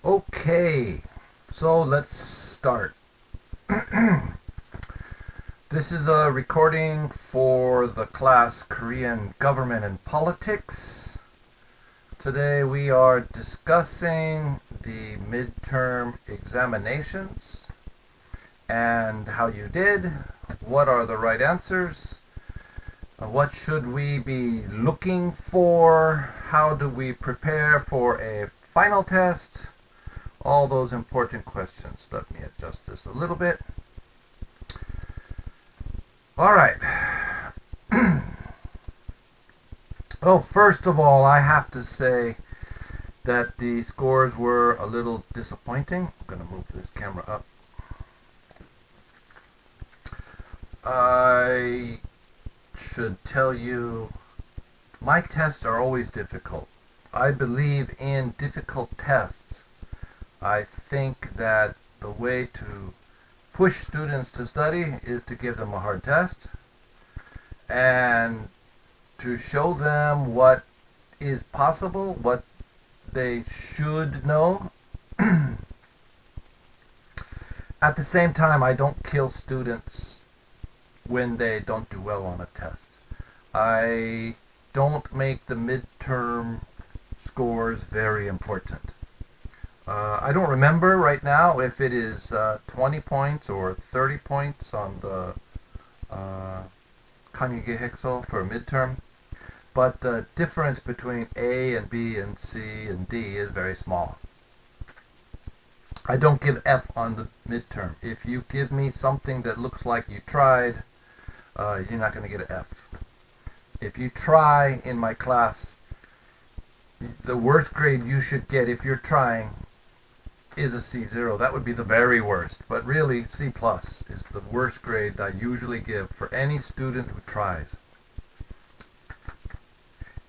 Okay, so let's start. This is a recording for the class Korean Government and Politics. Today we are discussing the midterm examinations and how you did, what are the right answers, what should we be looking for, how do we prepare for a final test, all those important questions. Let me adjust this a little bit. All right. Well, first of all, I have to say that the scores were a little disappointing. I'm going to move this camera up. I should tell you, my tests are always difficult. I believe in difficult tests. I think that the way to push students to study is to give them a hard test and to show them what is possible, what they should know. At the same time, I don't kill students when they don't do well on a test. I don't make the midterm scores very important. I don't remember right now if it is 20 points or 30 points on the Kanyuge-hexel for a midterm, but the difference between A and B and C and D is very small. I don't give F on the midterm. If you give me something that looks like you tried, you're not going to get an F. If you try in my class, the worst grade you should get if you're trying is a C0. That would be the very worst. But really, C plus is the worst grade I usually give for any student who tries.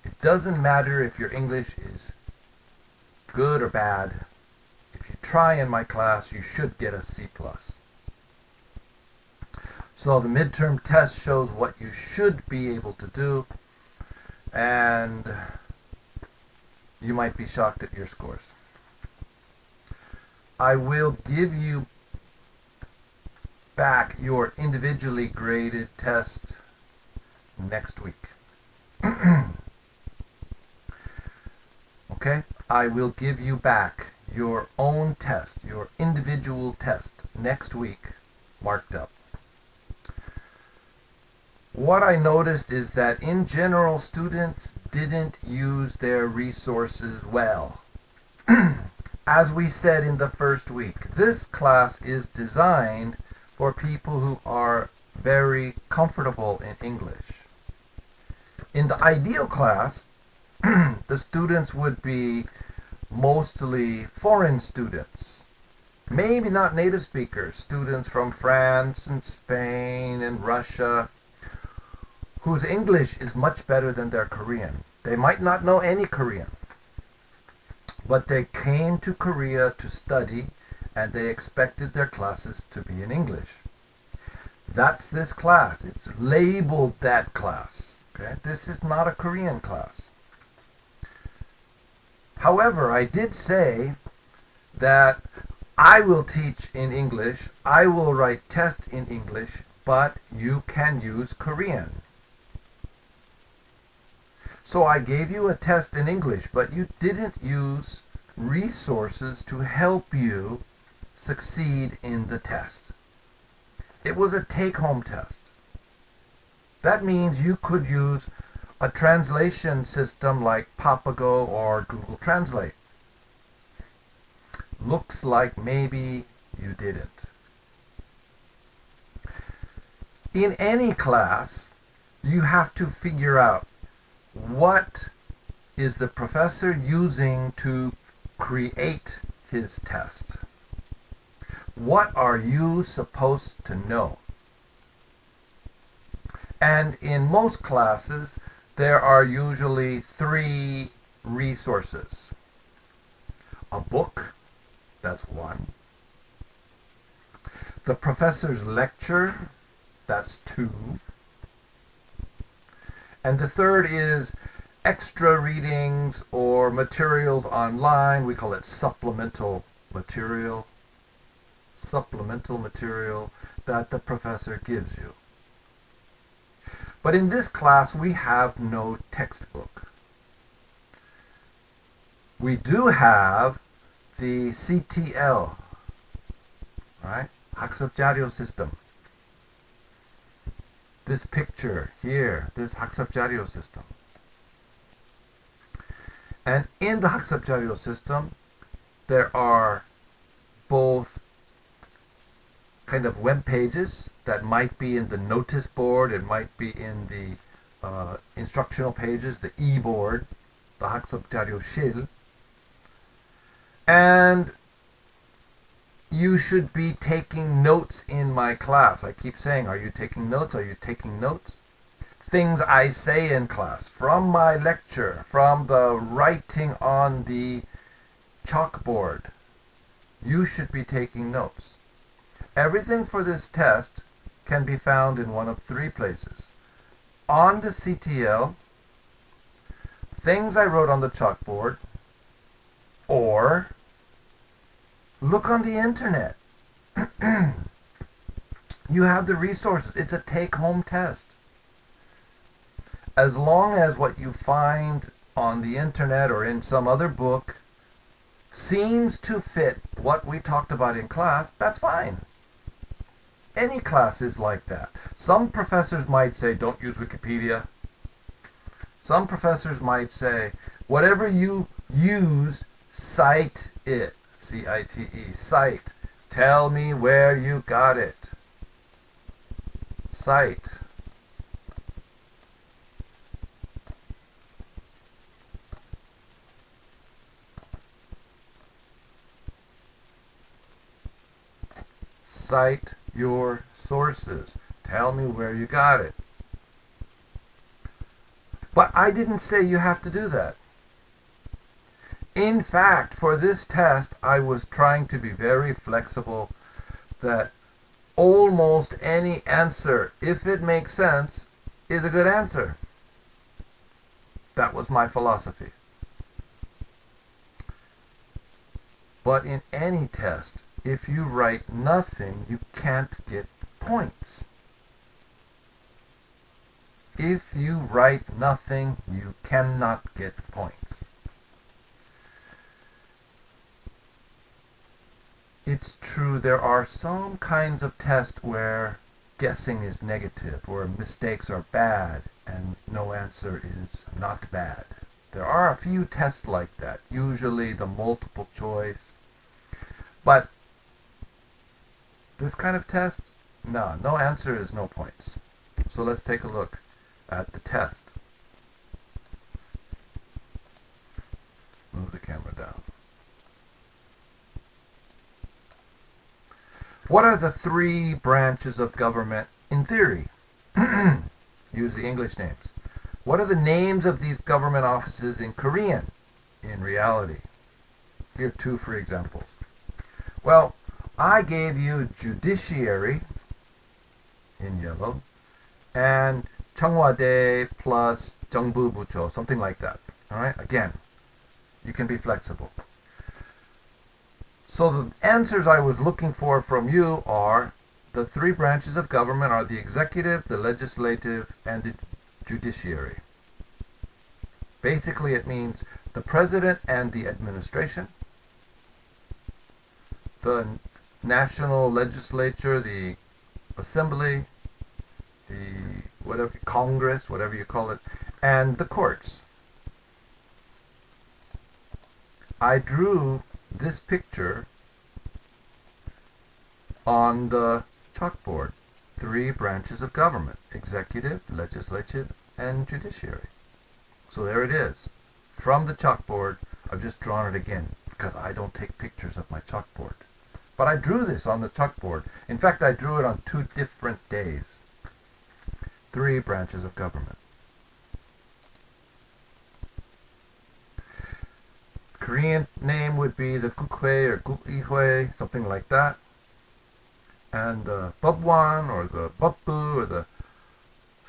It doesn't matter if your English is good or bad. If you try in my class, you should get a C plus. So the midterm test shows what you should be able to do, and you might be shocked at your scores. I will give you back your individually graded test next week. Okay? I will give you back your own test, your individual test, next week, marked up. What I noticed is that in general, students didn't use their resources well. As we said in the first week, this class is designed for people who are very comfortable in English. In the ideal class, the students would be mostly foreign students. Maybe not native speakers, students from France and Spain and Russia, whose English is much better than their Korean. They might not know any Korean, but they came to Korea to study, and they expected their classes to be in English. That's this class. It's labeled that class. Okay? This is not a Korean class. However, I did say that I will teach in English, I will write tests in English, but you can use Korean. So I gave you a test in English, but you didn't use resources to help you succeed in the test. It was a take-home test. That means you could use a translation system like Papago or Google Translate. Looks like maybe you didn't. In any class, you have to figure out what is the professor using to create his test. What are you supposed to know? And in most classes, there are usually 3 resources. A book, that's one. The professor's lecture, that's 2. And the third is extra readings or materials online. We call it supplemental material. Supplemental material that the professor gives you. But in this class, we have no textbook. We do have the CTL, right? 학습 자료 system. This picture here, this 학습 자료 system. And in the 학습 자료 system, there are both kind of web pages that might be in the notice board, it might be in the instructional pages, the e-board, the 학습 자료실. And you should be taking notes in my class. I keep saying, are you taking notes? Are you taking notes? Things I say in class, from my lecture, from the writing on the chalkboard. You should be taking notes. Everything for this test can be found in one of three places. On the CTL, things I wrote on the chalkboard, or look on the internet. You have the resources. It's a take-home test. As long as what you find on the internet or in some other book seems to fit what we talked about in class, that's fine. Any class is like that. Some professors might say, don't use Wikipedia. Some professors might say, whatever you use, cite it. C-I-T-E, cite. Tell me where you got it. Cite. Cite your sources. Tell me where you got it. But I didn't say you have to do that. In fact, for this test, I was trying to be very flexible, that almost any answer, if it makes sense, is a good answer. That was my philosophy. But in any test, if you write nothing, you can't get points. If you write nothing, you cannot get points. It's true, there are some kinds of tests where guessing is negative, where mistakes are bad and no answer is not bad. There are a few tests like that, usually the multiple choice. But this kind of test, no answer is no points. So let's take a look at the test. Move the camera down. What are the three branches of government in theory? Use the English names. What are the names of these government offices in Korean in reality? Here are two for examples. Well, I gave you Judiciary in yellow and 청와대 plus 정부부처, something like that. All right, again, you can be flexible. So the answers I was looking for from you are the three branches of government are the executive, the legislative, and the judiciary. Basically, it means the president and the administration, the national legislature, the assembly, the whatever Congress, whatever you call it, and the courts. I drew this picture on the chalkboard. Three branches of government: executive, legislative, and judiciary. So there it is. From the chalkboard, I've just drawn it again because I don't take pictures of my chalkboard. But I drew this on the chalkboard. In fact, I drew it on 2 different days. 3 branches of government. Korean name would be the Kukhae or Kukihue, something like that. And the Bubwan or the Bubbu or the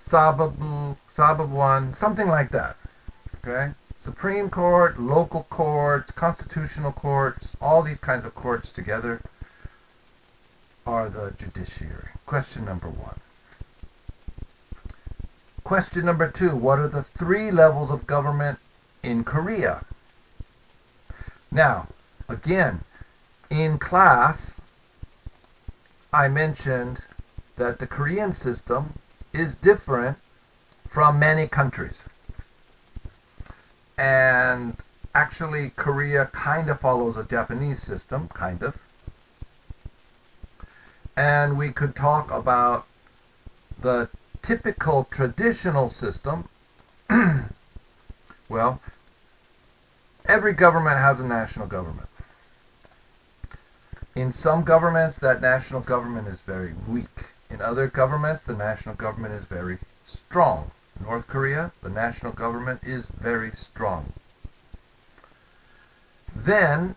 Sababu, Sababwan, something like that. Okay? Supreme Court, local courts, constitutional courts, all these kinds of courts together are the judiciary. Question number 1. Question number 2. What are the 3 levels of government in Korea? Now, again, in class, I mentioned that the Korean system is different from many countries. And actually, Korea kind of follows a Japanese system, kind of. And we could talk about the typical traditional system. Well, every government has a national government. In some governments, that national government is very weak. In other governments, the national government is very strong. North Korea, the national government is very strong. Then,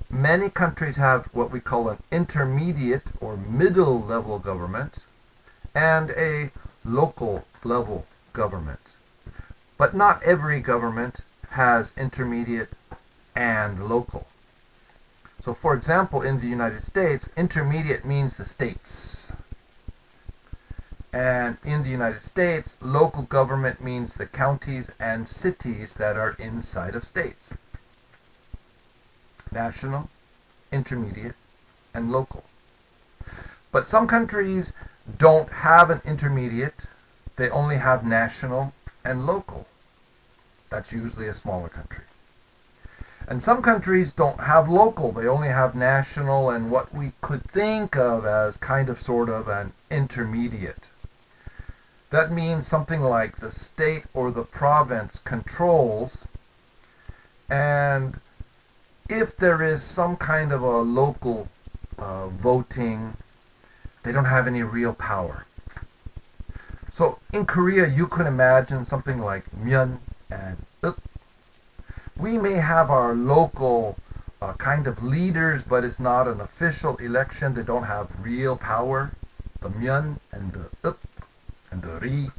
many countries have what we call an intermediate or middle level government and a local level government. But not every government has intermediate and local. So for example, in the United States, intermediate means the states. And in the United States, local government means the counties and cities that are inside of states. National, intermediate, and local. But some countries don't have an intermediate. They only have national and local. That's usually a smaller country. And some countries don't have local. They only have national and what we could think of as kind of sort of an intermediate. That means something like the state or the province controls, and if there is some kind of a local voting, they don't have any real power. So in Korea, you could imagine something like myeon and uk. We may have our local kind of leaders, but it's not an official election. They don't have real power. The myeon and the uk and the ri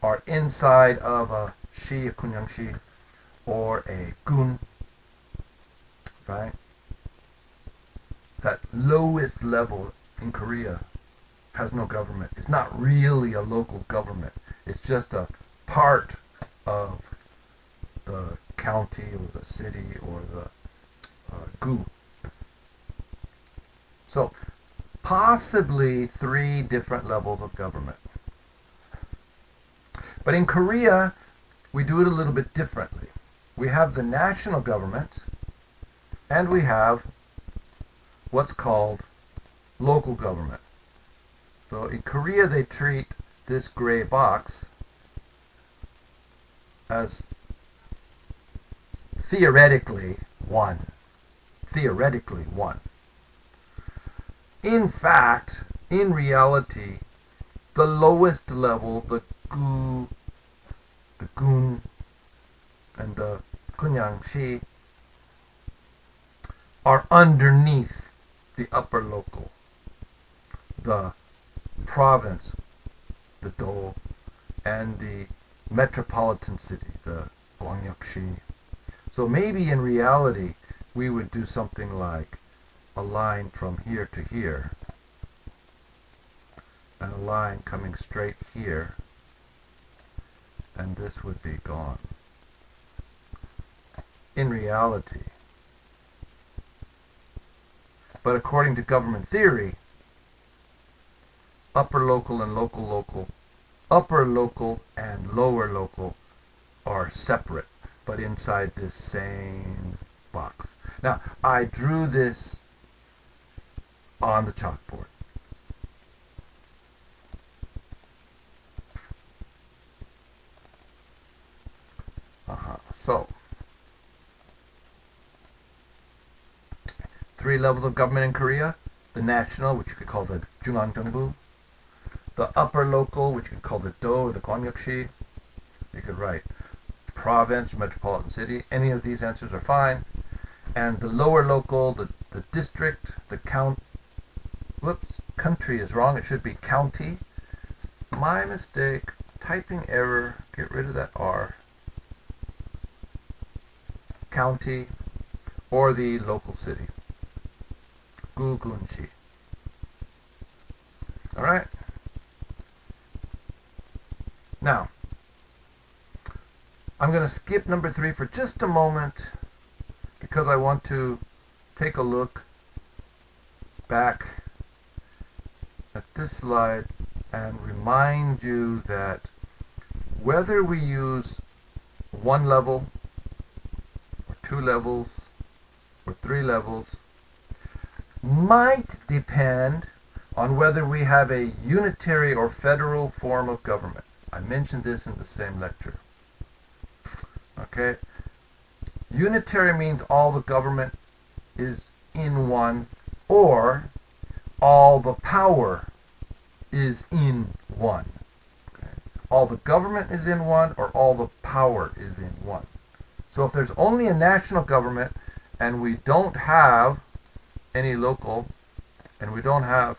are inside of a shi, a kunyang-shi, or a gun, right? That lowest level in Korea has no government. It's not really a local government. It's just a part of the county or the city or the gu. So possibly 3 different levels of government. But in Korea, we do it a little bit differently. We have the national government, and we have what's called local government. So in Korea, they treat this gray box as theoretically one. Theoretically one. In fact, in reality, the lowest level, the gu, the gun, and the kunyang-shi are underneath the upper local, the province, the do, and the metropolitan city, the gwangyeok-shi. So maybe in reality, we would do something like a line from here to here, and a line coming straight here, and this would be gone. In reality. But according to government theory, upper local and local local, upper local and lower local are separate, but inside this same box. Now, I drew this on the chalkboard. So, 3 levels of government in Korea. The national, which you could call the 중앙정부. The upper local, which you could call the do or the gwangyeok-shi. You could write province, metropolitan city. Any of these answers are fine. And the lower local, the district, the country is wrong. It should be county. My mistake. Typing error. Get rid of that R. county, or the local city. Gugunji. Alright? Now, I'm going to skip number 3 for just a moment because I want to take a look back at this slide and remind you that whether we use 1 level or 2 levels or 3 levels might depend on whether we have a unitary or federal form of government. I mentioned this in the same lecture. Okay? Unitary means all the government is in one, or all the power is in one. Okay? All the government is in one, or all the power is in one. So if there's only a national government and we don't have any local, and we don't have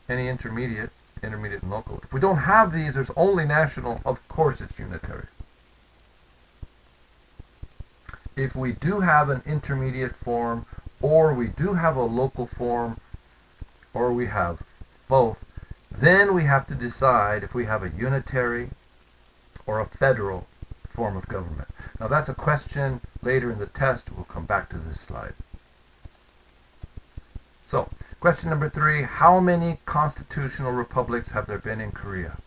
any intermediate and local. If we don't have these, there's only national, of course it's unitary. If we do have an intermediate form, or we do have a local form, or we have both, then we have to decide if we have a unitary or a federal form of government. Now that's a question later in the test. We'll come back to this slide. So, question number 3, how many constitutional republics have there been in Korea?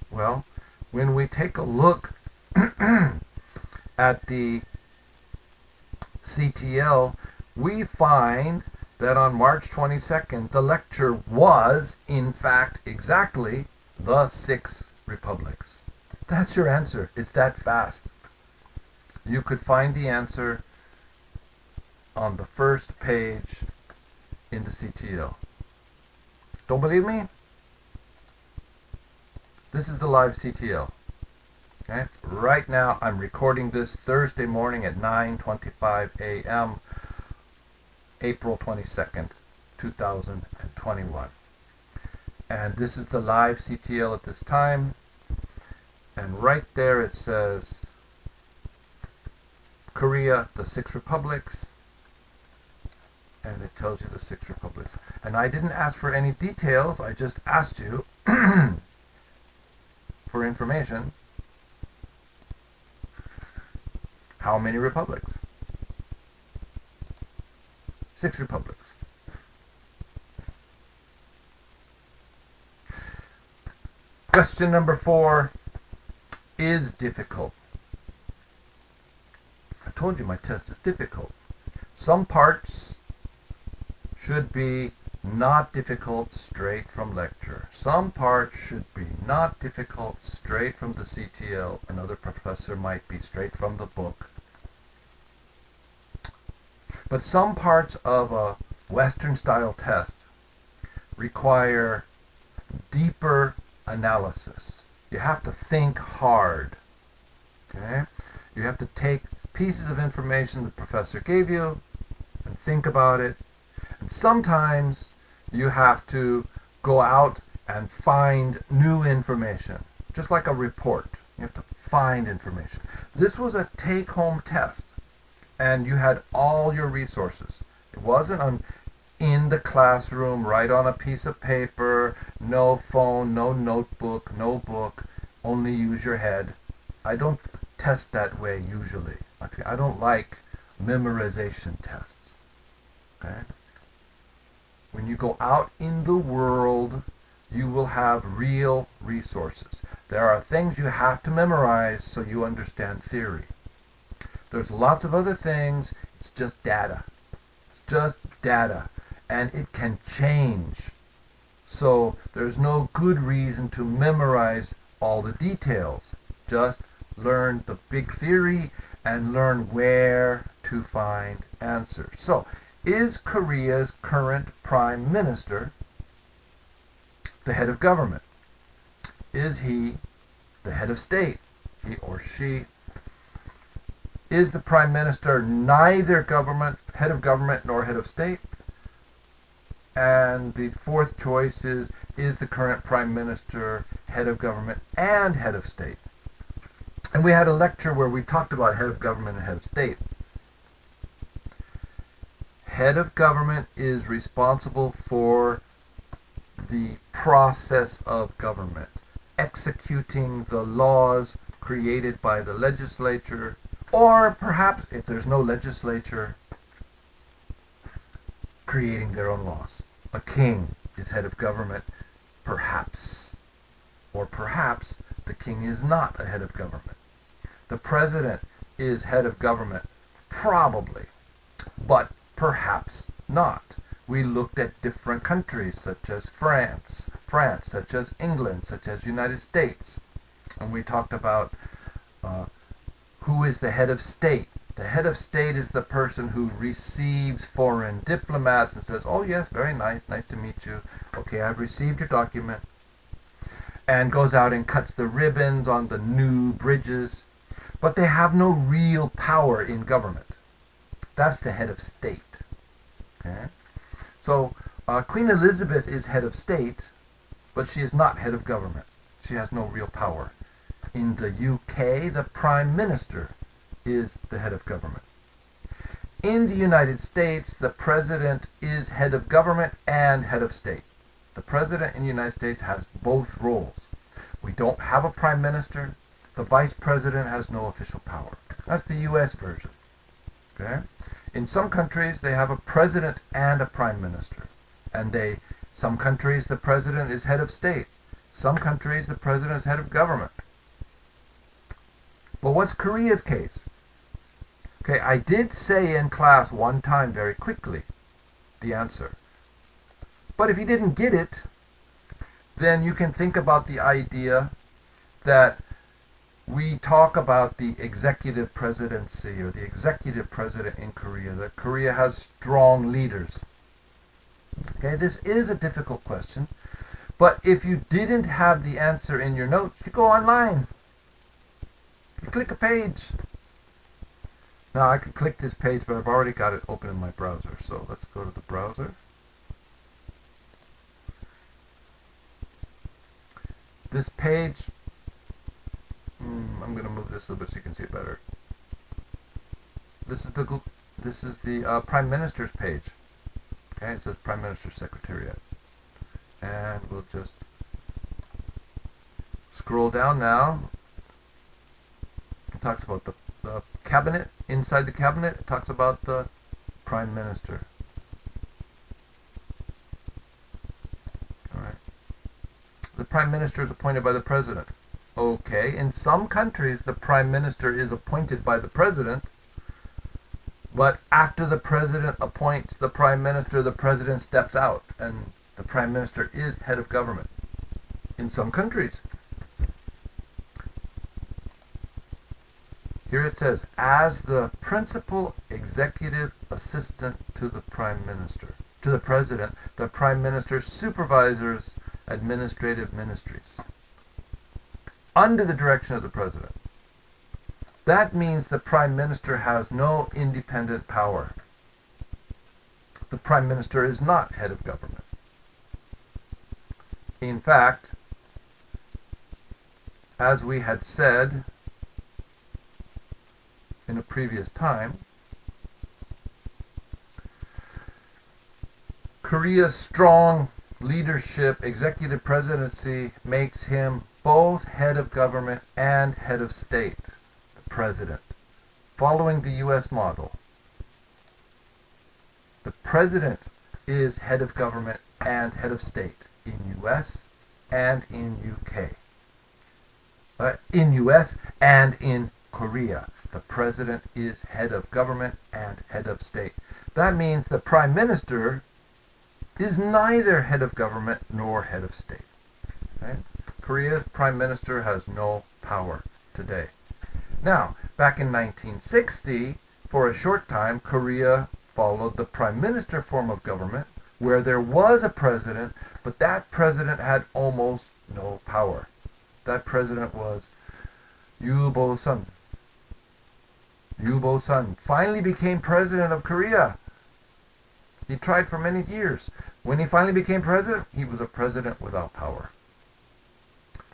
Well, when we take a look at the CTL, we find that on March 22nd, the lecture was, in fact, exactly the 6 republics. That's your answer. It's that fast. You could find the answer on the first page in the CTL. Don't believe me? This is the live CTL. Okay? Right now I'm recording this Thursday morning at 9:25 a.m. April 22nd, 2021. And this is the live CTL at this time. And right there it says Korea, the 6 republics. And it tells you the 6 republics. And I didn't ask for any details. I just asked you for information. How many republics? 6 republics. Question number 4 is difficult. I told you my test is difficult. Some parts should be not difficult straight from lecture. Some parts should be not difficult straight from the CTL. Another professor might be straight from the book. But some parts of a Western style test require deeper analysis. You have to think hard. Okay? You have to take pieces of information the professor gave you and think about it. And sometimes you have to go out and find new information, just like a report. You have to find information. This was a take-home test, and you had all your resources. It wasn't in the classroom, right on a piece of paper, no phone, no notebook, no book, only use your head. I don't test that way usually. Okay? I don't like memorization tests. Okay? When you go out in the world, you will have real resources. There are things you have to memorize so you understand theory. There's lots of other things. It's just data. It's just data. And it can change. So there's no good reason to memorize all the details. Just learn the big theory and learn where to find answers. So, is Korea's current prime minister the head of government? Is he the head of state? He or she? Is the prime minister neither head of government nor head of state? And the fourth choice is the current prime minister head of government and head of state? And we had a lecture where we talked about head of government and head of state. Head of government is responsible for the process of government, executing the laws created by the legislature, or perhaps, if there's no legislature, creating their own laws. A king is head of government, perhaps. Or perhaps the king is not a head of government. The president is head of government, probably, but perhaps not. We looked at different countries, such as France, such as England, such as United States. And we talked about who is the head of state. The head of state is the person who receives foreign diplomats and says, oh yes, very nice, nice to meet you. Okay, I've received your document. And goes out and cuts the ribbons on the new bridges. But they have no real power in government. That's the head of state. Okay? So Queen Elizabeth is head of state, but she is not head of government. She has no real power. In the UK, the Prime Minister is the head of government. In the United States, the President is head of government and head of state. The President in the United States has both roles. We don't have a Prime Minister. The Vice President has no official power. That's the US version. Okay? In some countries, they have a President and a Prime Minister. And some countries, the President is head of state. Some countries, the President is head of government. Well, what's Korea's case? Okay, I did say in class one time very quickly the answer. But if you didn't get it, then you can think about the idea that we talk about the executive presidency or the executive president in Korea, that Korea has strong leaders. Okay, this is a difficult question, but if you didn't have the answer in your notes, you go online. You click a page. Now I could click this page, but I've already got it open in my browser, so let's go to the browser. This page, I'm going to move this a little bit so you can see it better. This is the Prime Minister's page. Okay, it says Prime Minister's Secretariat. And we'll just scroll down now. It talks about the cabinet. Inside the cabinet, it talks about the Prime Minister. Alright. The Prime Minister is appointed by the President. Okay, in some countries the Prime Minister is appointed by the President, but after the President appoints the Prime Minister, the President steps out, and the Prime Minister is head of government. In some countries. Here it says, as the principal executive assistant to the Prime Minister, to the President, the Prime Minister supervises administrative ministries under the direction of the President. That means the Prime Minister has no independent power. The Prime Minister is not head of government. In fact, as we had said in a previous time, Korea's strong leadership, executive presidency, makes him both head of government and head of state, the President, following the U.S. model. The President is head of government and head of state in U.S. and in U.K. In U.S. and in Korea. The President is head of government and head of state. That means the Prime Minister is neither head of government nor head of state. Okay? Korea's Prime Minister has no power today. Now, back in 1960, for a short time, Korea followed the Prime Minister form of government, where there was a president, but that president had almost no power. That president was Yoo Bo-sun. Yoo Bo-sun finally became president of Korea. He tried for many years. When he finally became president, he was a president without power.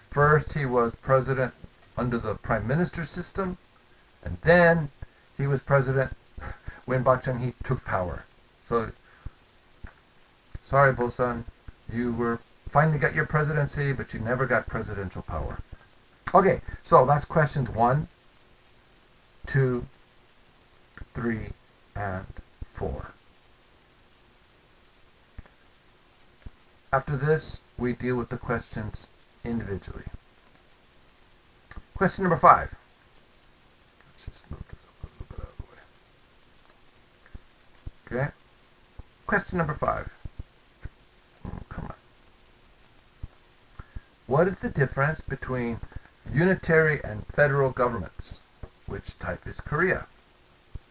First, he was president under the prime minister system, and then he was president when Park Chung-hee took power. So, sorry, Bosun, you were finally got your presidency, but you never got presidential power. Okay, so that's questions 1, 2, 3, and 4. After this, we deal with the questions individually. Question number 5. Let's just move this up a little bit out of the way. Okay. Question number 5. Come on. What is the difference between unitary and federal governments? Which type is Korea?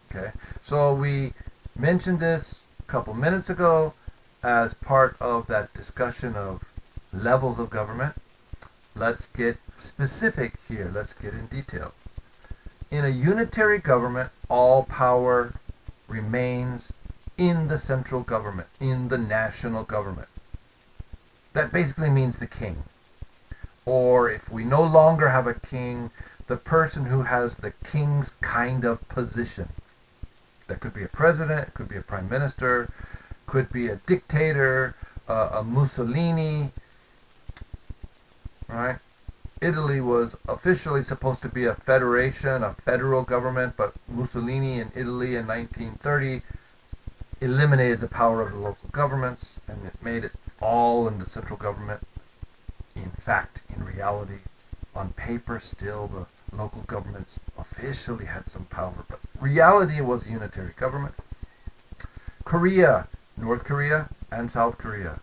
Okay. So we mentioned this a couple minutes ago as part of that discussion of levels of government. Let's get specific here. Let's get in detail. In a unitary government, all power remains in the central government, in the national government. That basically means the king. Or if we no longer have a king, the person who has the king's kind of position. That could be a president, it could be a prime minister, could be a dictator, a Mussolini, right? Italy was officially supposed to be a federation, a federal government, but Mussolini in Italy in 1930 eliminated the power of the local governments, and it made it all in the central government. In fact, in reality, on paper still, the local governments officially had some power, but reality was a unitary government. Korea, North Korea and South Korea,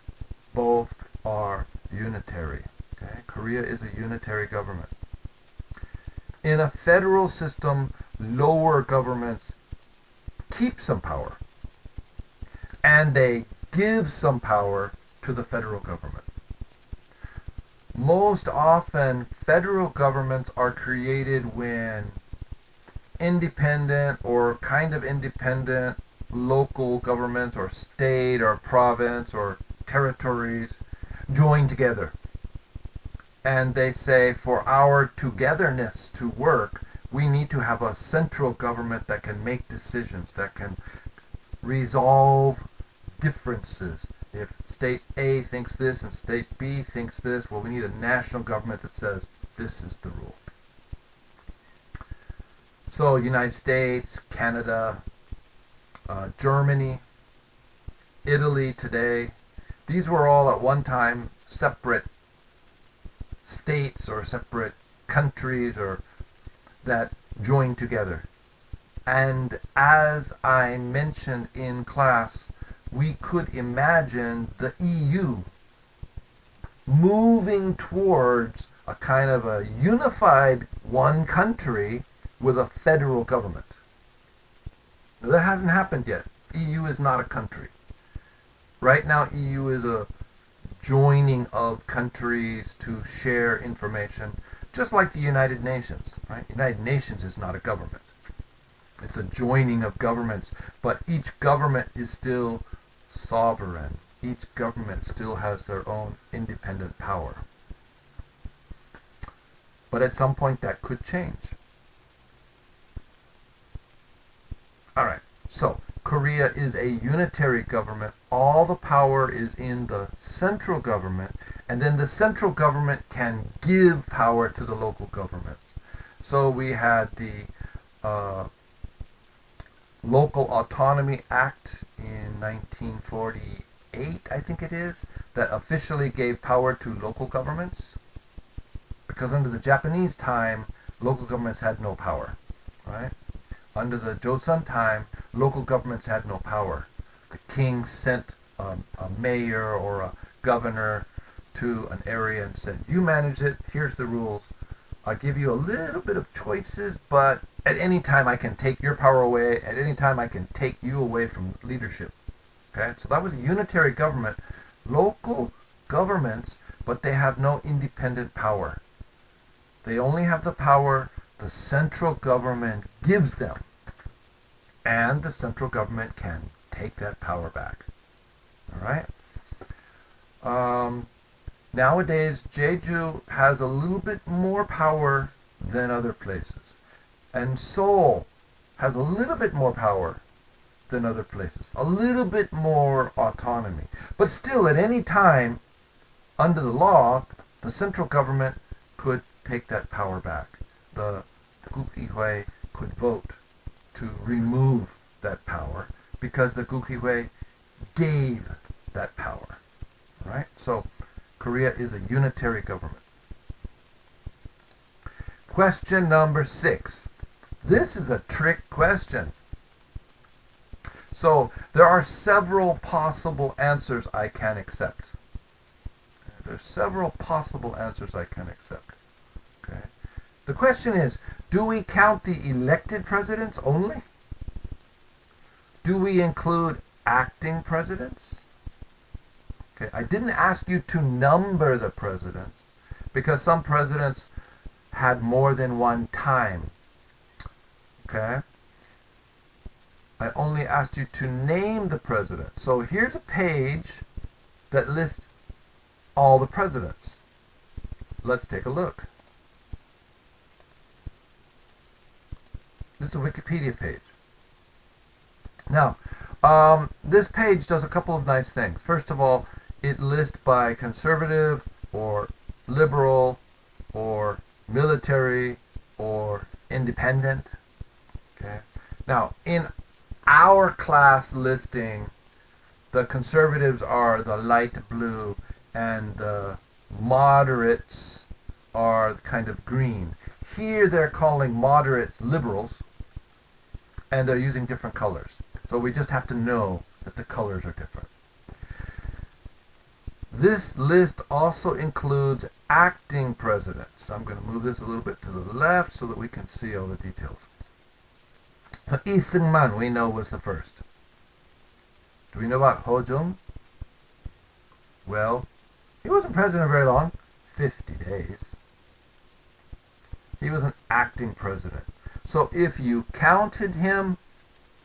both are unitary. Okay? Korea is a unitary government. In a federal system, lower governments keep some power, and they give some power to the federal government. Most often, federal governments are created when independent or kind of independent local governments or state or province or territories join together. And they say, for our togetherness to work, we need to have a central government that can make decisions, that can resolve differences. If state A thinks this and state B thinks this, well, we need a national government that says this is the rule. So United States, Canada, Germany, Italy today, these were all at one time separate states or separate countries or that joined together. And as I mentioned in class, we could imagine the EU moving towards a kind of a unified one country with a federal government. Now, that hasn't happened yet. EU is not a country. Right now, EU is a joining of countries to share information, just like the United Nations. Right? United Nations is not a government. It's a joining of governments, but each government is still sovereign. Each government still has their own independent power. But at some point that could change. Alright, so Korea is a unitary government. All the power is in the central government, and then the central government can give power to the local governments. So we had the Local Autonomy Act in 1948, I think it is, that officially gave power to local governments. Because under the Japanese time, local governments had no power, right? Under the Joseon time, local governments had no power. The king sent a mayor or a governor to an area and said, you manage it, here's the rules. I'll give you a little bit of choices, but at any time I can take your power away. At any time I can take you away from leadership. Okay, so that was a unitary government. Local governments, but they have no independent power. They only have the power the central government gives them. And the central government can take that power back. Alright? Nowadays, Jeju has a little bit more power than other places. And Seoul has a little bit more power than other places, a little bit more autonomy. But still, at any time, under the law, the central government could take that power back. The Gukhihui could vote to remove that power because the Gukhihui gave that power. Right? So Korea is a unitary government. Question number 6. This is a trick question. So there are several possible answers I can accept. There's several possible answers I can accept. Okay. The question is, do we count the elected presidents only? Do we include acting presidents? Okay, I didn't ask you to number the presidents because some presidents had more than one time. Okay? I only asked you to name the president. So here's a page that lists all the presidents. Let's take a look. This is a Wikipedia page. Now, this page does a couple of nice things. First of all, it lists by conservative or liberal or military or independent. Okay. Now, in our class listing, the conservatives are the light blue and the moderates are kind of green. Here they're calling moderates liberals and they're using different colors. So we just have to know that the colors are different. This list also includes acting presidents. I'm going to move this a little bit to the left so that we can see all the details. So Lee Seung-man, we know, was the first. Do we know about Ho Jung? Well, he wasn't president very long, 50 days. He was an acting president. So if you counted him,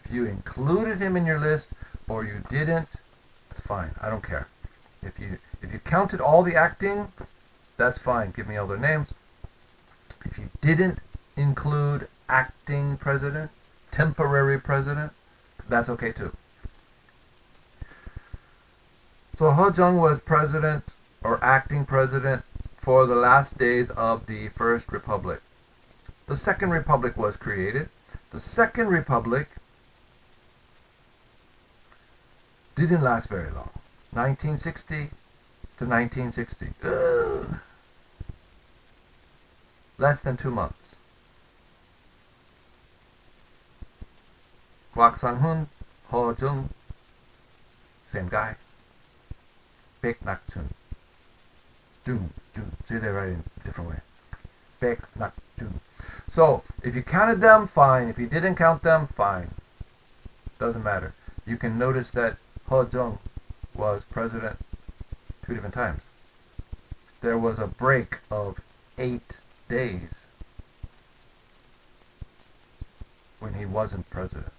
if you included him in your list, or you didn't, it's fine. I don't care. If you counted all the acting, that's fine. Give me all their names. If you didn't include acting president, temporary president, that's okay too. So Ho Jung was president or acting president for the last days of the First Republic. The Second Republic was created. The Second Republic didn't last very long. 1960 to 1960. Less than 2 months. Kwak Sang-hun, Ho Jung, same guy. Baek Nak-chun. Jun. See, they write in a different way. Baek Nak-chun. So, if you counted them, fine. If you didn't count them, fine. Doesn't matter. You can notice that Ho Jung was president 2 different times. There was a break of 8 days when he wasn't president.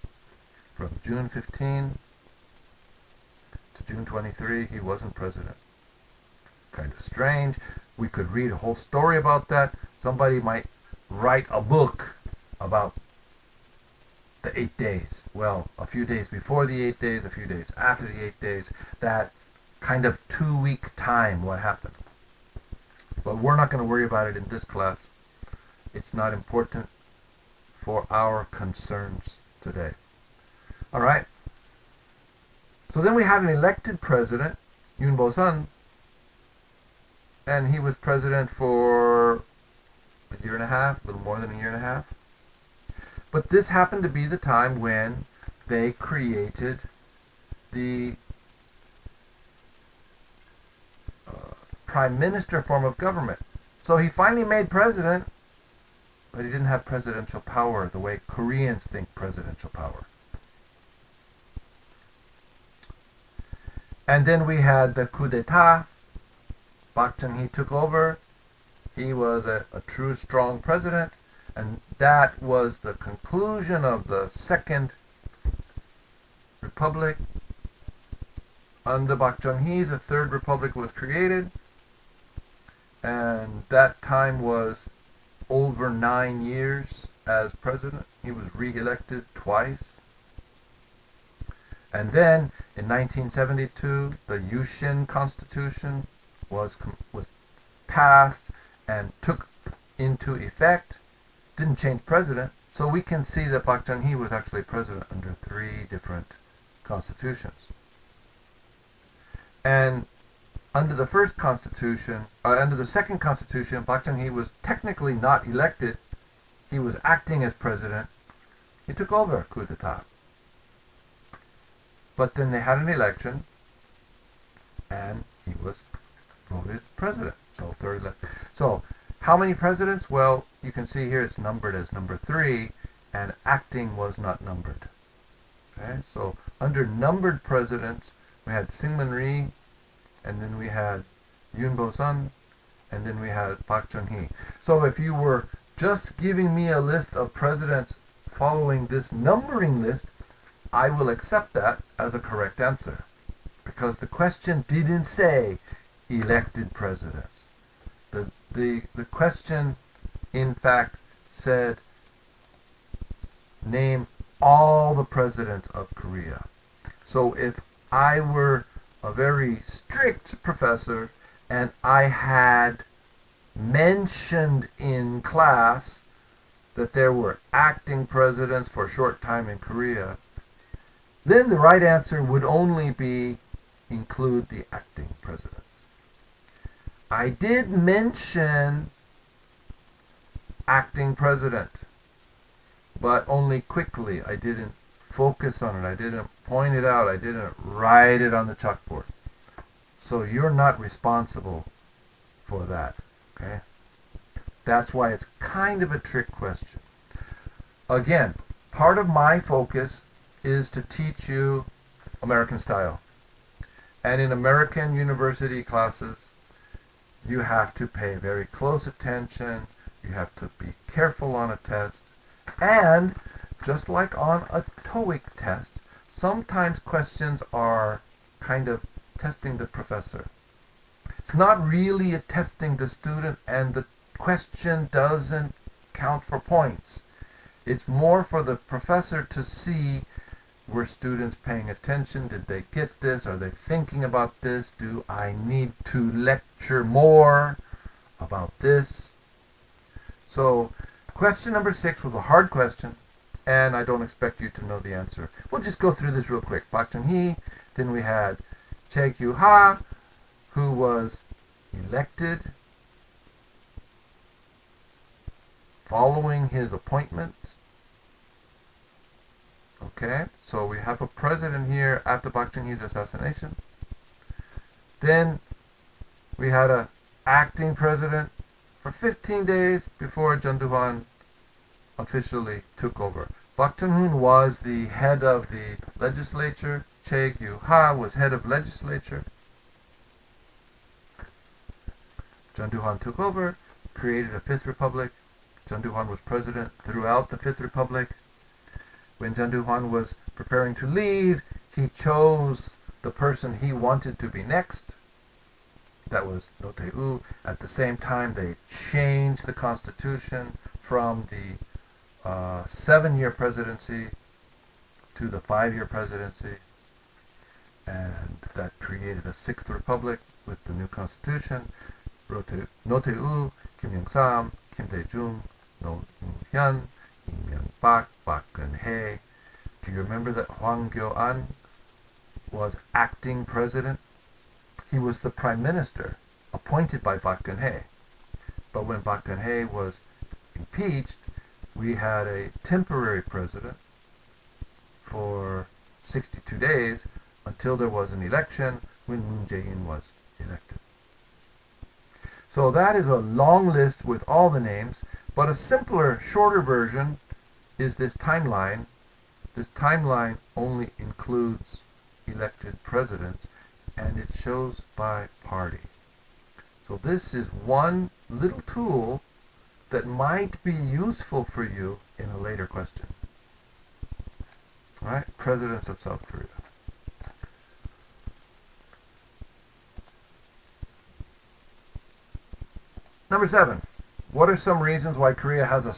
From June 15 to June 23, he wasn't president. Kind of strange. We could read a whole story about that. Somebody might write a book about the 8 days. Well, a few days before the 8 days, a few days after the 8 days, that kind of 2-week time, what happened. But we're not going to worry about it in this class. It's not important for our concerns today. All right. So then we had an elected president, Yoon Bo-sun, and he was president for a year and a half, a little more than a year and a half. But this happened to be the time when they created the prime minister form of government. So he finally made president, but he didn't have presidential power the way Koreans think presidential power. And then we had the coup d'etat. Park Chung-hee took over. He was a true strong president. And that was the conclusion of the Second Republic. Under Park Chung-hee, the Third Republic was created. And that time was over 9 years as president. He was re-elected twice. And then in 1972, the Yushin Constitution was passed and took into effect. Didn't change president. So we can see that Park Chung-hee was actually president under 3 different constitutions. And under the first constitution, under the second constitution, Park Chung-hee was technically not elected. He was acting as president. He took over a coup d'etat. But then they had an election, and he was voted president. So third election. So how many presidents? Well, you can see here it's numbered as number 3, and acting was not numbered. Okay, so under numbered presidents, we had Syngman Rhee, and then we had Yoon Bo-sun, and then we had Park Chung-hee. So if you were just giving me a list of presidents following this numbering list, I will accept that as a correct answer, because the question didn't say elected presidents. The question, in fact, said name all the presidents of Korea. So if I were a very strict professor and I had mentioned in class that there were acting presidents for a short time in Korea, then the right answer would only be include the acting presidents. I did mention acting president, but only quickly. I didn't focus on it. I didn't point it out. I didn't write it on the chalkboard. So you're not responsible for that. Okay? That's why it's kind of a trick question. Again, part of my focus is to teach you American style. And in American university classes, you have to pay very close attention. You have to be careful on a test. And just like on a TOEIC test, sometimes questions are kind of testing the professor. It's not really a testing the student, and the question doesn't count for points. It's more for the professor to see, were students paying attention? Did they get this? Are they thinking about this? Do I need to lecture more about this? So question number 6 was a hard question, and I don't expect you to know the answer. We'll just go through this real quick. Park Chung-hee, then we had Chae Kyu-ha, who was elected following his appointment. Okay, so we have a president here after Park Chung-hee's assassination. Then we had an acting president for 15 days before Chun Doo-hwan officially took over. Park Chung-hoon was the head of the legislature. Chae Kyu-ha was head of legislature. Chun Doo-hwan took over, created a Fifth Republic. Chun Doo-hwan was president throughout the Fifth Republic. When Chun Doo-hwan was preparing to leave, he chose the person he wanted to be next. That was Roh Tae-woo. At the same time, they changed the constitution from the 7-year presidency to the 5-year presidency, and that created a 6th republic with the new constitution. Roh Tae-woo, Kim Young-sam, Kim Dae-jung, Roh Eun-hyun, Lee Myung-bak, Park Geun-hye. Do you remember that Hwang Kyo-an was acting president? He was the prime minister appointed by Park Geun-hye. But when Park Geun-hye was impeached, we had a temporary president for 62 days until there was an election when Moon Jae-in was elected. So that is a long list with all the names, but a simpler, shorter version is this timeline. This timeline only includes elected presidents, and it shows by party. So this is one little tool that might be useful for you in a later question. All right, presidents of South Korea. Number 7. What are some reasons why Korea has a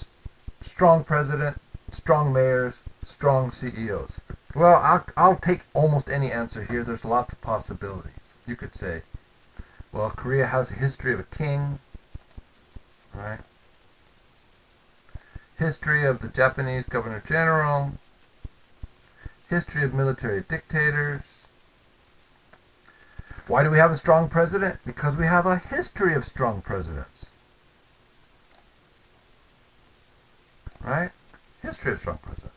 strong president, strong mayors, strong CEOs? Well, I'll take almost any answer here. There's lots of possibilities. You could say, well, Korea has a history of a king, right? History of the Japanese Governor General, history of military dictators. Why do we have a strong president? Because we have a history of strong presidents. Right? History of strong presidents.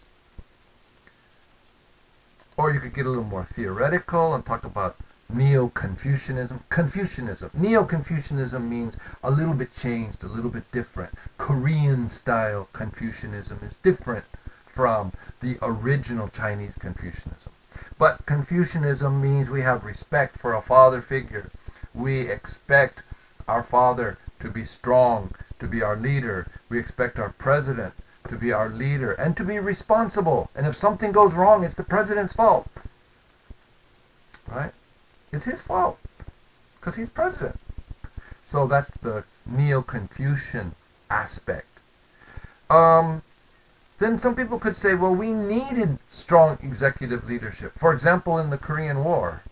Or you could get a little more theoretical and talk about Neo-Confucianism. Confucianism. Neo-Confucianism means a little bit changed, a little bit different. Korean-style Confucianism is different from the original Chinese Confucianism. But Confucianism means we have respect for a father figure. We expect our father to be strong, to be our leader. We expect our president to be our leader and to be responsible. And if something goes wrong, it's the president's fault. Right? It's his fault because he's president. So that's the Neo-Confucian aspect. Then some people could say, well, we needed strong executive leadership. For example, in the Korean War.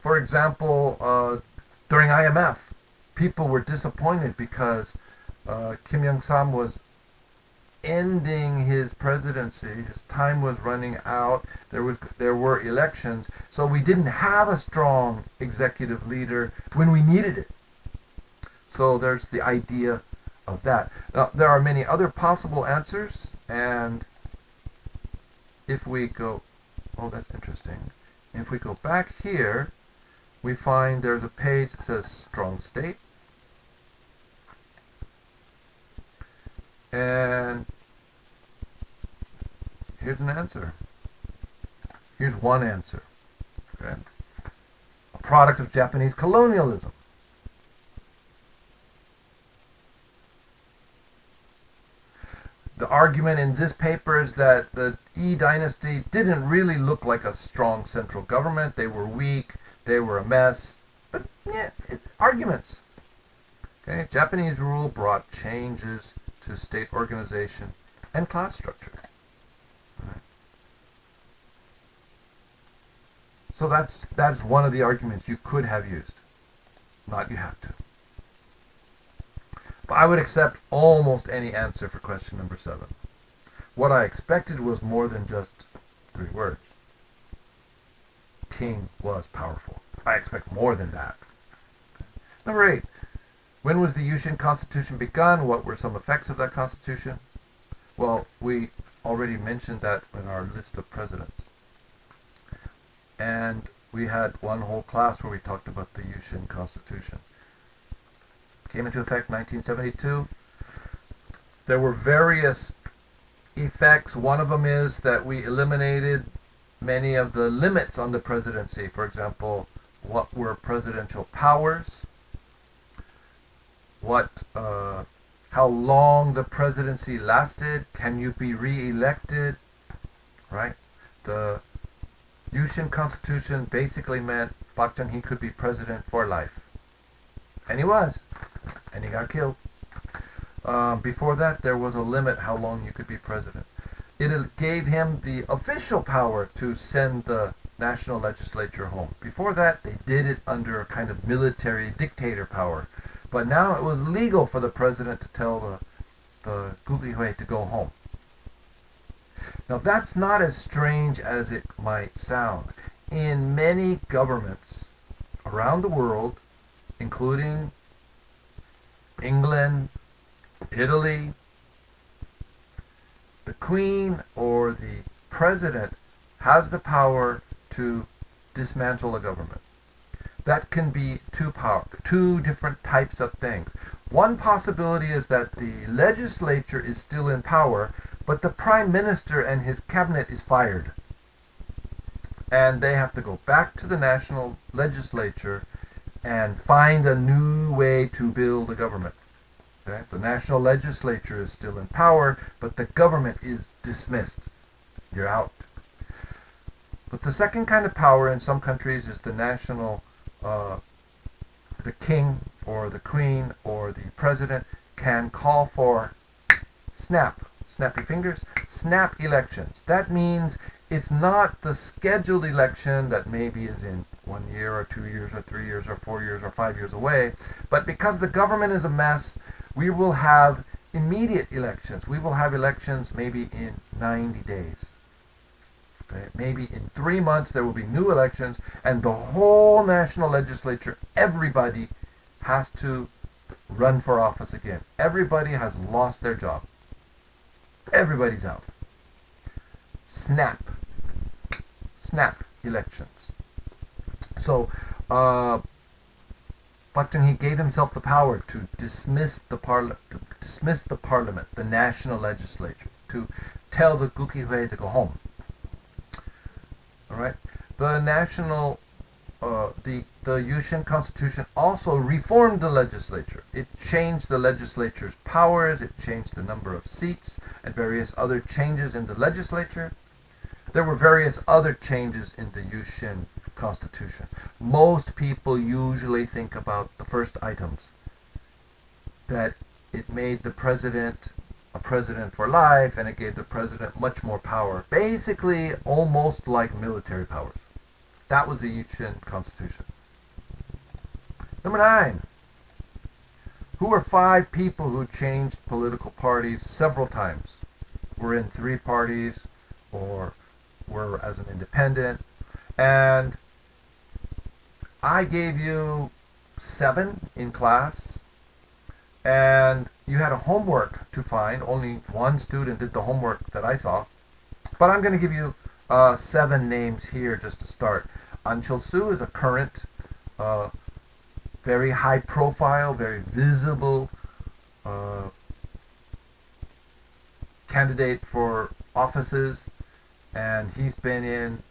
For example, during IMF, people were disappointed because Kim Young-sam was ending his presidency. His time was running out. There were elections. So we didn't have a strong executive leader when we needed it. So there's the idea of that. Now, there are many other possible answers, and if we go, oh, that's interesting. If we go back here, we find there's a page that says strong state. And here's an answer. Here's one answer. Okay. A product of Japanese colonialism. The argument in this paper is that the Yi dynasty didn't really look like a strong central government. They were weak. They were a mess. But yeah, it's arguments. Okay, Japanese rule brought changes to state organization and class structure. Right. So that's one of the arguments you could have used. Not you have to. But I would accept almost any answer for question number 7. What I expected was more than just 3 words. King was powerful. I expect more than that. Number 8. When was the Yushin Constitution begun? What were some effects of that Constitution? Well, we already mentioned that in our list of presidents. And we had one whole class where we talked about the Yushin Constitution. Came into effect 1972. There were various effects. One of them is that we eliminated many of the limits on the presidency. For example, what were presidential powers? How long the presidency lasted? Can you be re-elected? Right? The Yushin Constitution basically meant Park Chung-hee could be president for life. And he was. And he got killed. Before that, there was a limit how long you could be president. It gave him the official power to send the national legislature home. Before that, they did it under a kind of military dictator power. But now it was legal for the president to tell the Gulihui to go home. Now that's not as strange as it might sound. In many governments around the world, including England, Italy, the Queen or the President has the power to dismantle a government. That can be two different types of things. One possibility is that the legislature is still in power, but the Prime Minister and his cabinet is fired. And they have to go back to the national legislature and find a new way to build a government. Okay? The national legislature is still in power, but the government is dismissed. You're out. But the second kind of power in some countries is the national, the king or the queen or the president can call for snappy fingers, snap elections. That means it's not the scheduled election that maybe is in 1 year or 2 years or 3 years or 4 years or 5 years away, but because the government is a mess, we will have immediate elections. We will have elections maybe in 90 days. Okay? Maybe in 3 months there will be new elections, and the whole national legislature, everybody has to run for office again. Everybody has lost their job. Everybody's out. Snap elections. So, Park Chung-hee gave himself the power to dismiss the parliament, the national legislature, to tell the Gukihue to go home. All right. The national, the Yushin Constitution also reformed the legislature. It changed the legislature's powers. It changed the number of seats and various other changes in the legislature. There were various other changes in the Yushin Constitution. Most people usually think about the first items. That it made the president a president for life, and it gave the president much more power. Basically, almost like military powers. That was the Yushin Constitution. Number 9. Who were 5 people who changed political parties several times? Were in 3 parties, or were as an independent. And I gave you 7 in class, and you had a homework to find. Only 1 student did the homework that I saw. But I'm going to give you 7 names here just to start. An Chol-soo is a current, very high profile, very visible candidate for offices, and he's been in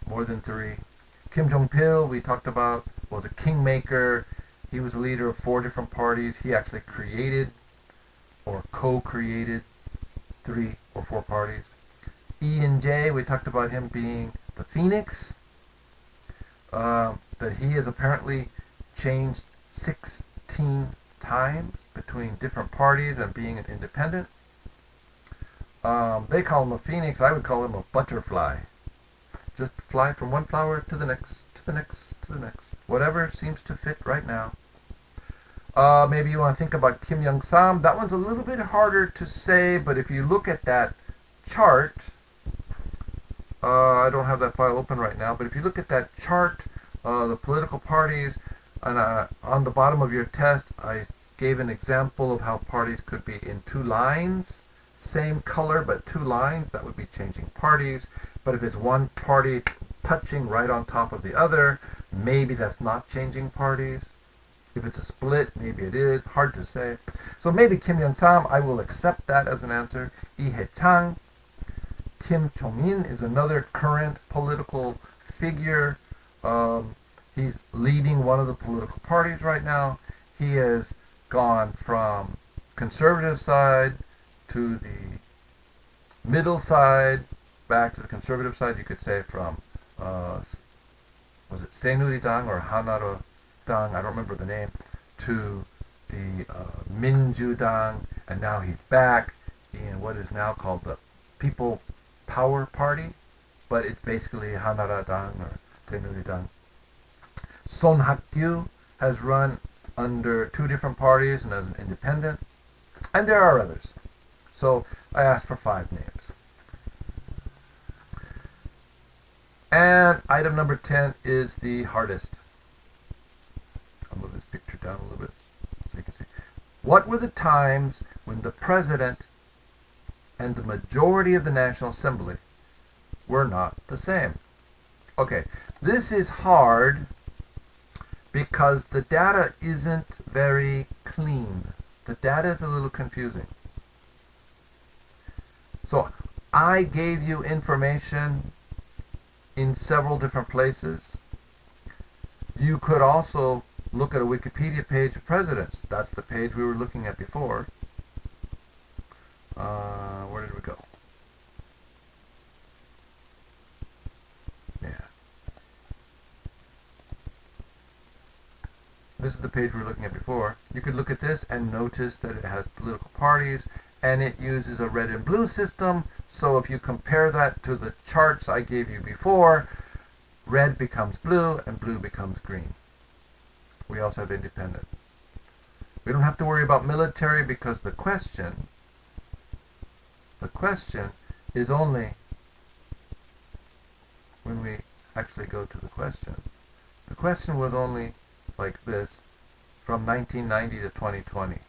more than 3. Kim Jong-pil, we talked about, was a kingmaker. He was a leader of 4 different parties. He actually created or co-created 3 or 4 parties. Lee In-jae, we talked about him being the phoenix. That he has apparently changed 16 times between different parties and being an independent. They call him a phoenix. I would call him a butterfly. Just fly from one flower to the next, to the next, to the next. Whatever seems to fit right now. Maybe you want to think about Kim Young-sam. That one's a little bit harder to say, but if you look at that chart, I don't have that file open right now, but if you look at that chart, the political parties, and on the bottom of your test, I gave an example of how parties could be in 2 lines, same color but 2 lines. That would be changing parties. But if it's one party touching right on top of the other, maybe that's not changing parties. If it's a split, maybe it is. Hard to say. So maybe Kim Young-sam, I will accept that as an answer. Lee Hae-chang. Kim Cho-min is another current political figure. He's leading one of the political parties right now. He has gone from conservative side to the middle side, back to the conservative side. You could say from, was it Saenuri-dang or Hanara-dang, I don't remember the name, to the Minju-dang, and now he's back in what is now called the People Power Party, but it's basically Hanara-dang or Saenuri-dang. Son Hak-gyu has run under 2 different parties and as an independent, and there are others. So I asked for 5 names. And item number 10 is the hardest. I'll move this picture down a little bit so you can see. What were the times when the president and the majority of the National Assembly were not the same? Okay, this is hard because the data isn't very clean. The data is a little confusing. So I gave you information in several different places. You could also look at a Wikipedia page of presidents. That's the page we were looking at before. Where did we go? Yeah. this is the page we were looking at before. You could look at this and notice that it has political parties, and it uses a red and blue system. So if you compare that to the charts I gave you before, red becomes blue and blue becomes green. We also have independent. We don't have to worry about military because the question is only when we actually go to the question. The question was only like this from 1990 to 2020.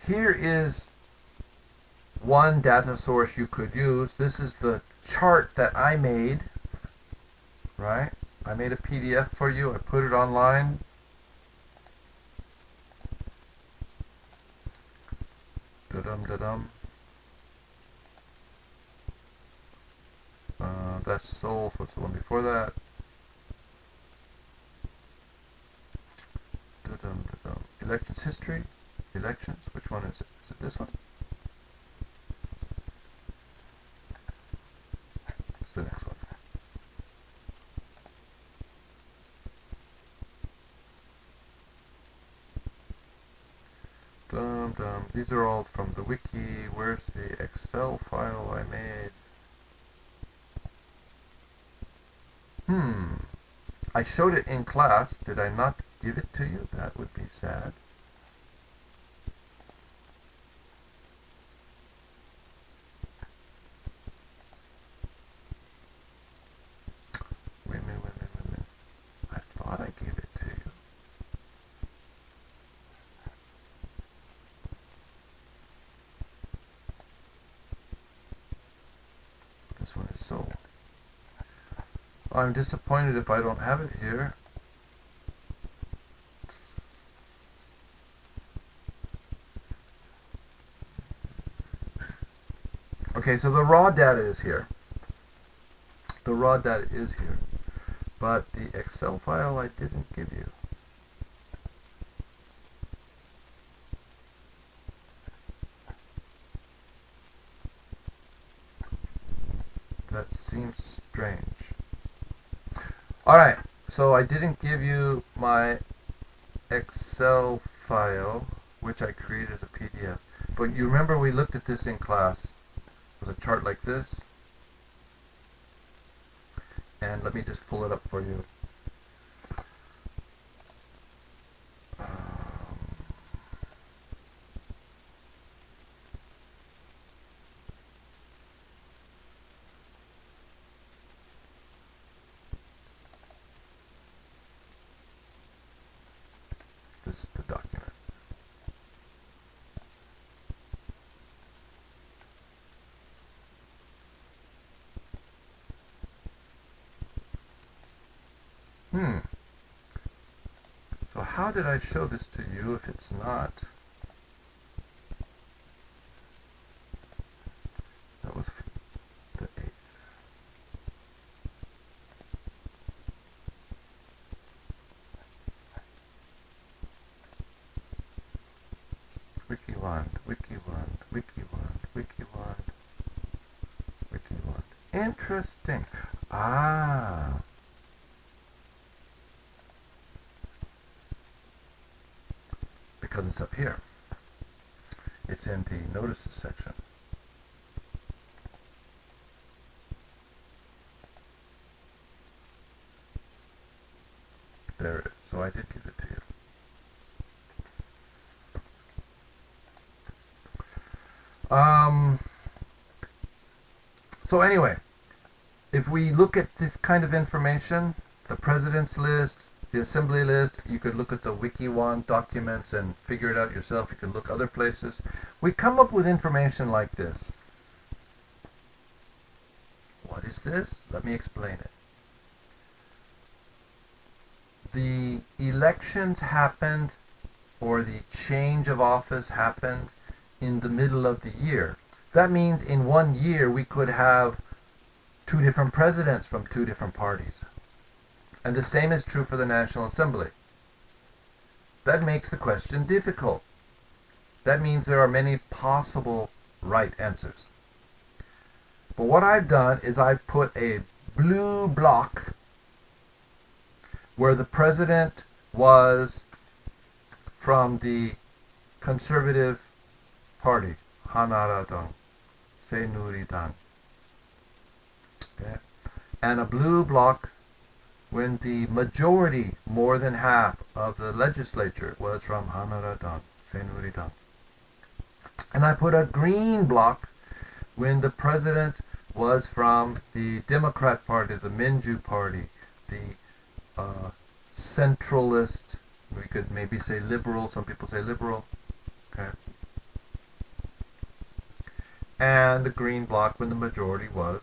Here is one data source you could use. This is the chart that I made, right? I made a PDF for you. I put it online. Da-dum. That's Souls. What's the one before that? Da-dum. Elections history. Elections. Which one is it? Is it this one? What's the next one? Dum. These are all from the wiki. Where's the Excel file I made? I showed it in class. Did I not give it to you? That would be sad. Wait a minute. I thought I gave it to you. This one is sold. I'm disappointed if I don't have it here. Okay, so the raw data is here. The raw data is here. But the Excel file I didn't give you. That seems strange. Alright, so I didn't give you my Excel file, which I created as a PDF. But you remember we looked at this in class. It was a chart like this. And let me just pull it up for you. This is the document. So how did I show this to you if it's not? That was the 8th. Wiki1. Interesting. Ah. Because it's up here. It's in the notices section. There it is. So I did give it to you. So anyway, if we look at this kind of information, the president's list, the assembly list, you could look at the Wiki1 documents and figure it out yourself. You could look other places. We come up with information like this. What is this? Let me explain it. The elections happened, or the change of office happened in the middle of the year. That means in 1 year we could have 2 different presidents from 2 different parties. And the same is true for the National Assembly. That makes the question difficult. That means there are many possible right answers. But what I've done is I've put a blue block where the president was from the Conservative Party, Hanaradang, Seinuridang. Okay? And a blue block when the majority, more than half of the legislature was from Hanaradang, Seinuridang. And I put a green block when the president was from the Democrat Party, the Minju Party, the centralist, we could maybe say liberal, some people say liberal, okay? And the green block when the majority was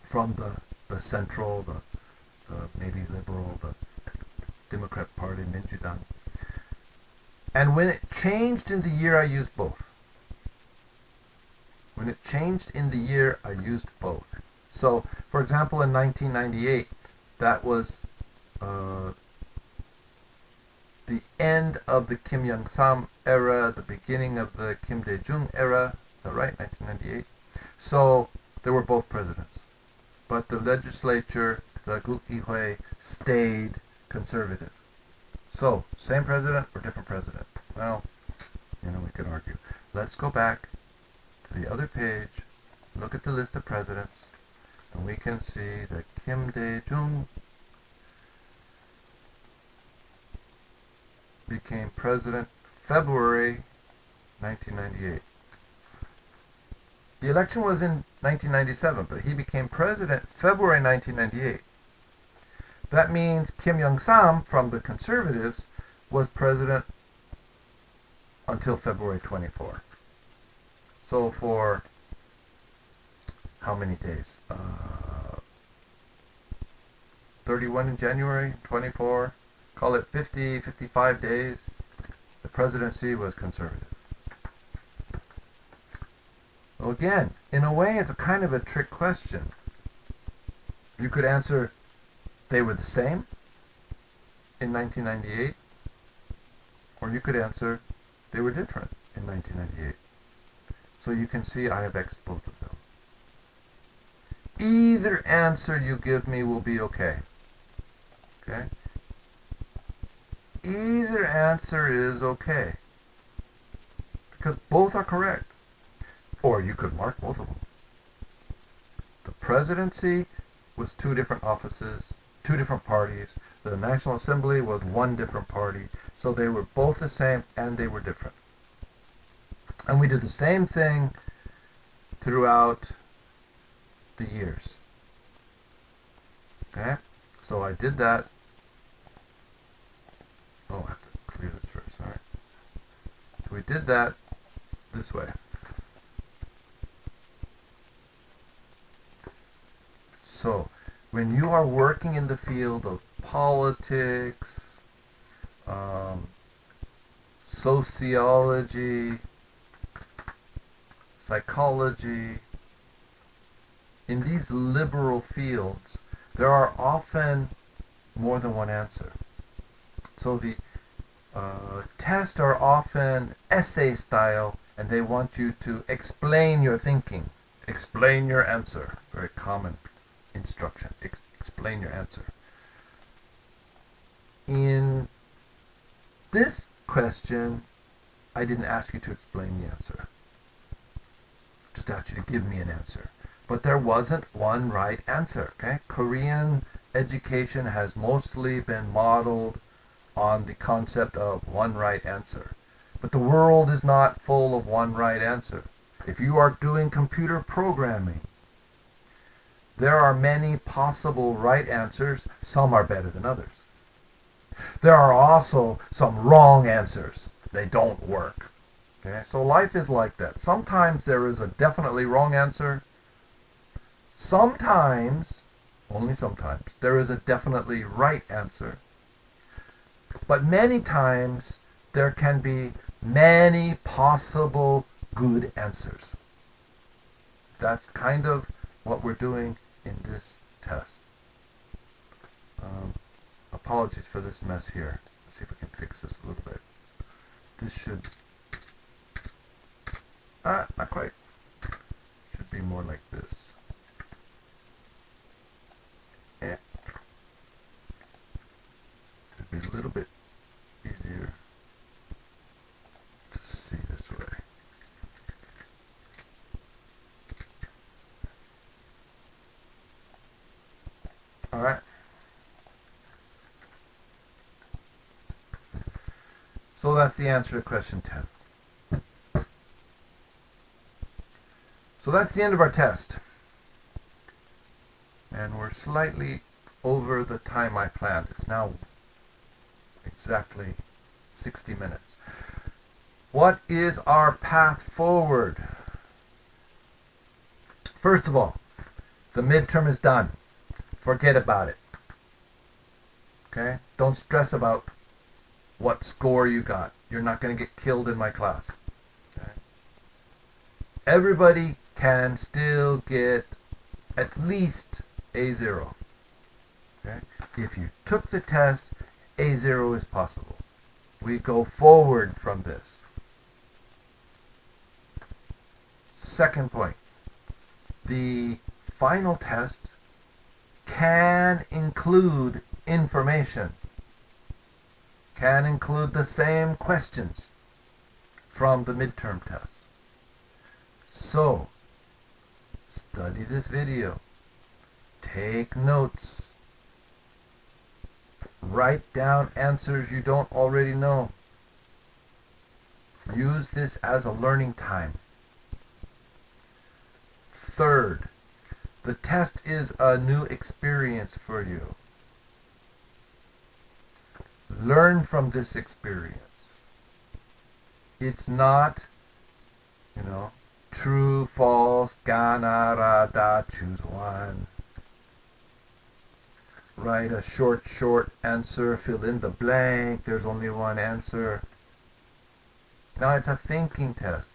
from the central, the maybe liberal, the Democrat Party, Minjudang. And when it changed in the year, I used both. When it changed in the year, I used both. So, for example, in 1998, that was the end of the Kim Young-sam era, the beginning of the Kim Dae-jung era. Is that right? 1998. So there were both presidents, but the legislature, the Gukihwe, stayed conservative. So same president or different president? Well, we could argue. Let's go back to the other page, look at the list of presidents, and we can see that Kim Dae-jung became president February 1998. The election was in 1997, but he became president February 1998. That means Kim Young-sam from the Conservatives was president until February 24. So for how many days? 31 in January, 24, call it 50, 55 days. The presidency was conservative. Well, again, in a way, it's a kind of a trick question. You could answer they were the same in 1998, or you could answer they were different in 1998. So you can see I have X'd both of them. Either answer you give me will be okay. Okay? Either answer is okay, because both are correct. Or you could mark both of them. The presidency was two different offices, two different parties. The National Assembly was one different party. So they were both the same and they were different. And we did the same thing throughout the years. Okay? So I did that. Oh, I have to clear this first. Alright. So we did that this way. So, when you are working in the field of politics, sociology, psychology, in these liberal fields, there are often more than one answer. So the tests are often essay style, and they want you to explain your thinking, explain your answer. Very common instruction. Explain your answer. In this question, I didn't ask you to explain the answer. Just asked you to give me an answer. But there wasn't one right answer. Okay? Korean education has mostly been modeled on the concept of one right answer. But the world is not full of one right answer. If you are doing computer programming, there are many possible right answers. Some are better than others. There are also some wrong answers. They don't work. Okay? So life is like that. Sometimes there is a definitely wrong answer. Sometimes, only sometimes, there is a definitely right answer. But many times there can be many possible good answers. That's kind of what we're doing in this test. Apologies for this mess here. Let's see if we can fix this a little bit. This should, not quite. Should be more like this. Yeah. Should Alright? So that's the answer to question 10. So that's the end of our test. And we're slightly over the time I planned. It's now exactly 60 minutes. What is our path forward? First of all, the midterm is done. Forget about it. Okay? Don't stress about what score you got. You're not going to get killed in my class. Okay? Everybody can still get at least A0. Okay? If you took the test, A0 is possible. We go forward from this. Second point. The final test can include information. Can include the same questions from the midterm test. So, study this video. Take notes. Write down answers you don't already know. Use this as a learning time. Third, the test is a new experience for you. Learn from this experience. It's not, true, false, ga, na, ra, da, choose one. Write a short answer, fill in the blank, there's only one answer. Now it's a thinking test.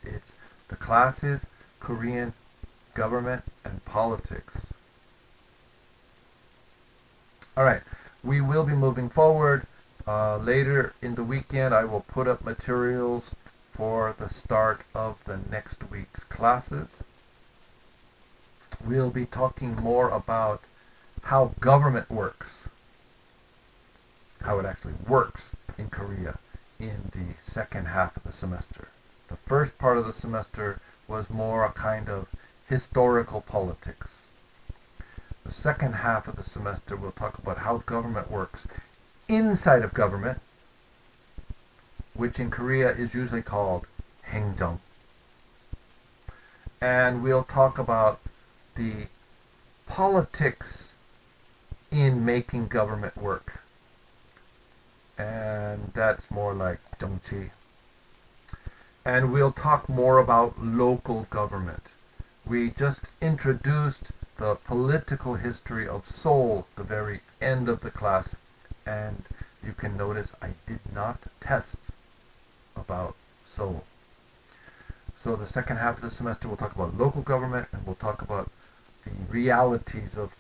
The class is Korean government and politics. Alright, we will be moving forward. Later in the weekend I will put up materials for the start of the next week's classes. We'll be talking more about how government works, how it actually works in Korea in the second half of the semester. The first part of the semester was more a kind of historical politics. The second half of the semester we'll talk about how government works inside of government, which in Korea is usually called 행정. And we'll talk about the politics in making government work. And that's more like 정치. And we'll talk more about local government. We just introduced the political history of Seoul at the very end of the class, and you can notice I did not test about Seoul. So the second half of the semester we'll talk about local government, and we'll talk about the realities of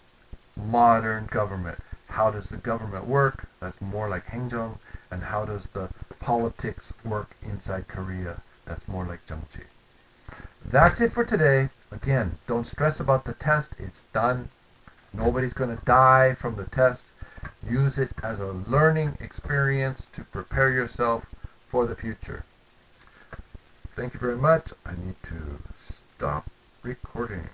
modern government. How does the government work? That's more like 행정. And how does the politics work inside Korea? That's more like 정치. That's it for today. Again, don't stress about the test. It's done. Nobody's going to die from the test. Use it as a learning experience to prepare yourself for the future. Thank you very much. I need to stop recording.